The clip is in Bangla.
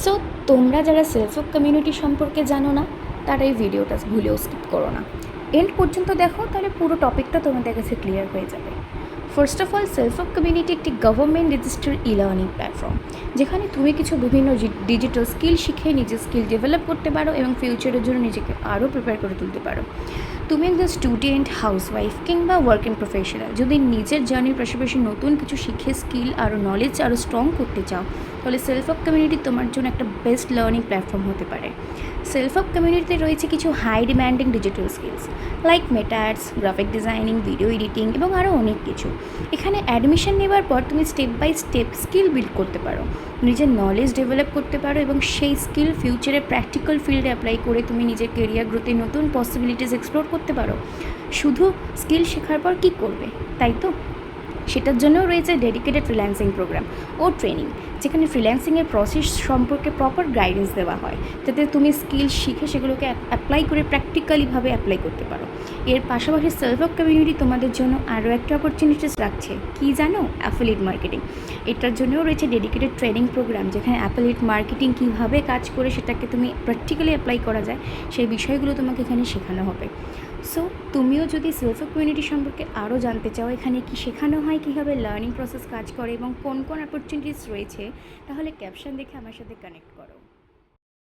সো তোমরা যারা সেলফ হেল্প কমিউনিটি সম্পর্কে জানো না তারা এই ভিডিওটা ভুলেও স্কিপ করো না, এন্ড পর্যন্ত দেখো, তাহলে পুরো টপিকটা তোমাদের কাছে ক্লিয়ার হয়ে যাবে। First of all, self help community একটি গভর্নমেন্ট রেজিস্টার্ড ই-লার্নিং প্ল্যাটফর্ম, যেখানে তুমি কিছু বিভিন্ন ডিজিটাল স্কিল শিখে নিজের স্কিল ডেভেলপ করতে পারো এবং ফিউচারের জন্য নিজেকে আরও প্রিপেয়ার করে তুলতে পারো। তুমি একজন স্টুডেন্ট, হাউসওয়াইফ কিংবা ওয়ার্কিং প্রফেশনাল যদি নিজের জার্নির পাশাপাশি নতুন কিছু শিখে স্কিল আরও নলেজ আরও স্ট্রং করতে চাও, তাহলে সেলফ হেল্প কমিউনিটি তোমার জন্য একটা বেস্ট লার্নিং প্ল্যাটফর্ম হতে পারে। সেলফ হেল্প কমিউনিটিতে রয়েছে কিছু high demanding digital skills like Meta ads, graphic designing, video editing এবং আরও অনেক কিছু। এখানে অ্যাডমিশন নেওয়ার পর তুমি step by step skill build করতে পারো, নিজের নলেজ ডেভেলপ করতে পারো এবং সেই স্কিল ফিউচারে প্র্যাকটিক্যাল ফিল্ডে অ্যাপ্লাই করে তুমি নিজের কেরিয়ার গ্রোথে নতুন পসিবিলিটিস এক্সপ্লোর করতে পারো। শুধু স্কিল শেখার পর কী করবে, তাই তো? সেটার জন্যও রয়েছে ডেডিকেটেড ফ্রিল্যান্সিং প্রোগ্রাম ও ট্রেনিং, যেখানে ফ্রিল্যান্সিংয়ের প্রসেস সম্পর্কে প্রপার গাইডেন্স দেওয়া হয়, যাতে তুমি স্কিল শিখে সেগুলোকে অ্যাপ্লাই করে প্র্যাকটিক্যালিভাবে অ্যাপ্লাই করতে পারো। এর পাশাপাশি সেলফ হেল্প কমিউনিটি তোমাদের জন্য আরও একটা অপরচুনিটিস রাখছে, কি জানো? Affiliate marketing. এটার জন্যও রয়েছে ডেডিকেটেড ট্রেনিং প্রোগ্রাম, যেখানে অ্যাফিলিয়েট মার্কেটিং কীভাবে কাজ করে সেটাকে তুমি প্র্যাকটিক্যালি অ্যাপ্লাই করা যায় সেই বিষয়গুলো তোমাকে এখানে শেখানো হবে। সো তুমিও যদি সেলফ হেল্প কমিউনিটি সম্পর্কে আরও জানতে চাও, এখানে কি শেখানো হয়, কীভাবে লার্নিং প্রসেস কাজ করে এবং কোন কোন অপরচুনিটিস রয়েছে, তাহলে ক্যাপশন দেখে আমার সাথে কানেক্ট করো।